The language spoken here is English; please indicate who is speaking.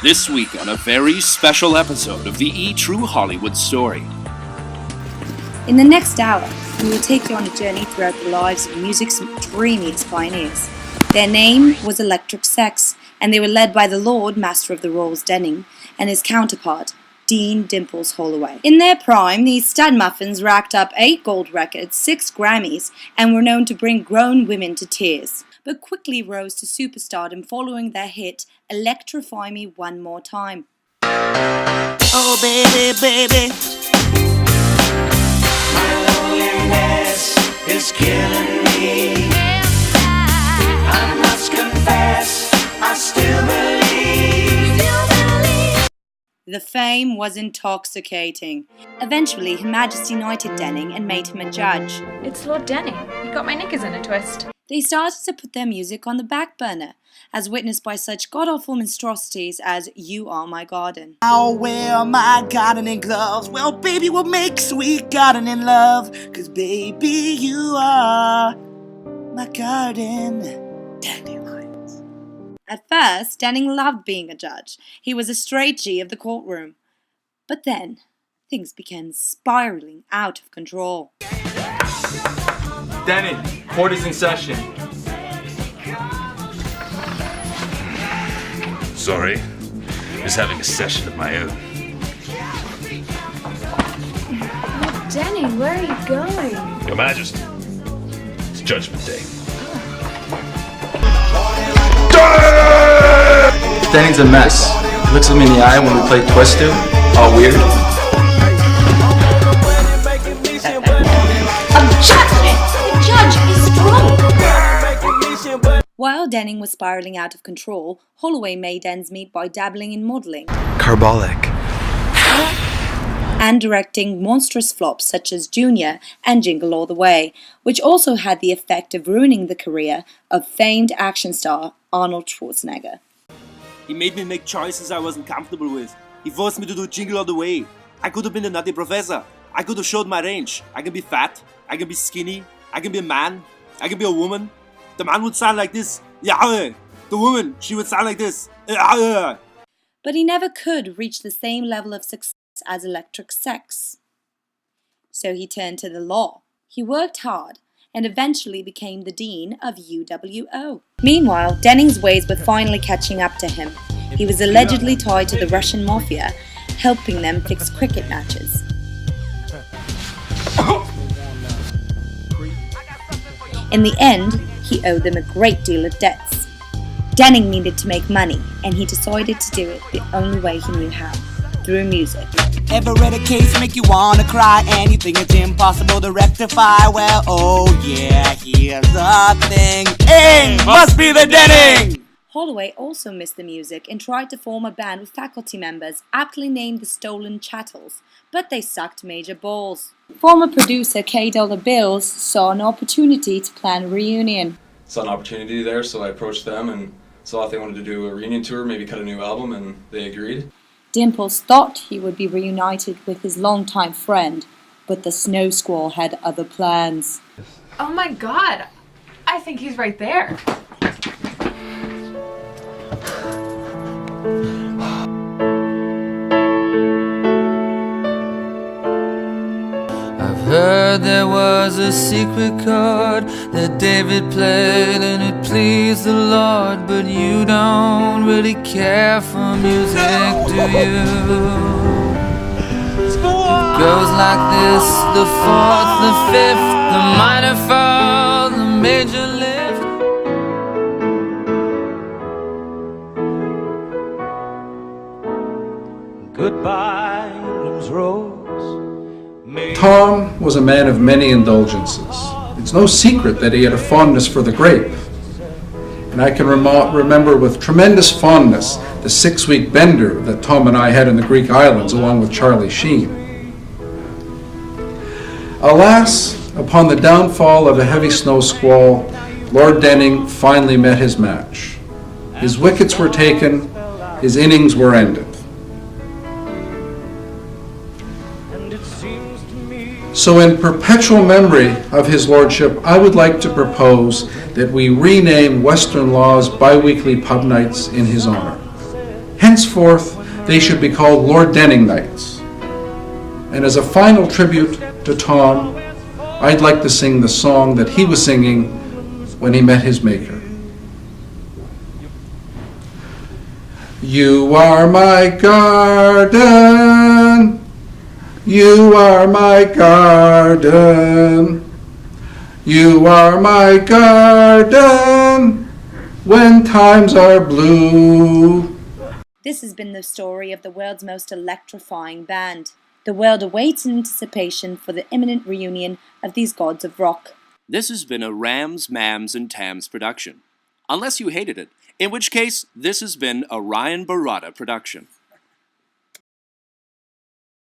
Speaker 1: This week on a very special episode of the E! True Hollywood Story.
Speaker 2: In the next hour, we will take you on a journey throughout the lives of music's dreamiest pioneers. Their name was Electric Sex, and they were led by the Lord Master of the Rolls Denning and his counterpart, Dean Dimples Holloway. In their prime, these stud muffins racked up 8 gold records, 6 Grammys, and were known to bring grown women to tears, but quickly rose to superstardom following their hit Electrify Me One More Time.
Speaker 3: Oh baby, baby, my loneliness is killing me. I must confess, I still believe.
Speaker 2: The fame was intoxicating. Eventually, Her Majesty knighted Denning and made him a judge.
Speaker 4: It's Lord Denning. You got my knickers in a twist.
Speaker 2: They started to put their music on the back burner, as witnessed by such god-awful monstrosities as You Are My Garden.
Speaker 3: I'll wear my gardening gloves. Well, baby, we'll make sweet gardening love. 'Cause baby, you are my garden. Dandelions.
Speaker 2: At first, Denning loved being a judge. He was a straight G of the courtroom. But then, things began spiraling out of control.
Speaker 5: Denning, court is in session.
Speaker 6: Sorry, just having a session of my own.
Speaker 4: Denning, where are you going?
Speaker 6: Your Majesty, it's Judgment Day.
Speaker 5: Denning's a mess. He looks at me in the eye when we play Twisto. All weird.
Speaker 2: Objection! The judge is drunk! While Denning was spiraling out of control, Holloway made ends meet by dabbling in modelling
Speaker 5: Carbolic.
Speaker 2: and directing monstrous flops such as Junior and Jingle All the Way, which also had the effect of ruining the career of famed action star Arnold Schwarzenegger.
Speaker 7: He made me make choices I wasn't comfortable with. He forced me to do Jingle All the Way. I could have been the Nutty Professor. I could have showed my range. I can be fat, I can be skinny, I can be a man, I can be a woman. The man would sound like this. Yeah. The woman, she would sound like this. Yeah.
Speaker 2: But he never could reach the same level of success as Electric Sex. So he turned to the law. He worked hard and eventually became the dean of UWO. Meanwhile, Denning's ways were finally catching up to him. He was allegedly tied to the Russian mafia, helping them fix cricket matches. In the end, he owed them a great deal of debts. Denning needed to make money, and he decided to do it the only way he knew how, through music.
Speaker 3: Ever read a case make you wanna cry? Anything it's impossible to rectify? Well, oh yeah, here's the thing. Ing must be the Denning!
Speaker 2: Holloway also missed the music and tried to form a band with faculty members aptly named the Stolen Chattels, but they sucked major balls. Former producer K. Bills saw an opportunity to plan a reunion.
Speaker 5: Saw an opportunity there, so I approached them and saw if they wanted to do a reunion tour, maybe cut a new album, and they agreed.
Speaker 2: Dimples thought he would be reunited with his longtime friend, but the Snow Squall had other plans.
Speaker 4: Oh my god, I think he's right there.
Speaker 8: I've heard there was a secret chord that David played and it pleased the Lord, but you don't really care for music, do you? It goes like this: the fourth, the fifth, the minor fall, the major lift.
Speaker 3: Goodbye, Rose.
Speaker 9: Tom was a man of many indulgences. It's no secret that he had a fondness for the grape. And I can remember with tremendous fondness the 6-week bender that Tom and I had in the Greek islands along with Charlie Sheen. Alas, upon the downfall of a heavy snow squall, Lord Denning finally met his match. His wickets were taken, his innings were ended. So in perpetual memory of his lordship, I would like to propose that we rename Western Law's bi-weekly pub nights in his honor. henceforth they should be called Lord Denning Knights. And as a final tribute to Tom, I'd like to sing the song that he was singing when he met his maker. You are my garden, you are my garden, you are my garden when times are blue.
Speaker 2: This has been the story of the world's most electrifying band. The world awaits in anticipation for the imminent reunion of these gods of rock.
Speaker 1: This has been a Rams, Mams, and Tams production. Unless you hated it, in which case this has been a Ryan Barada production.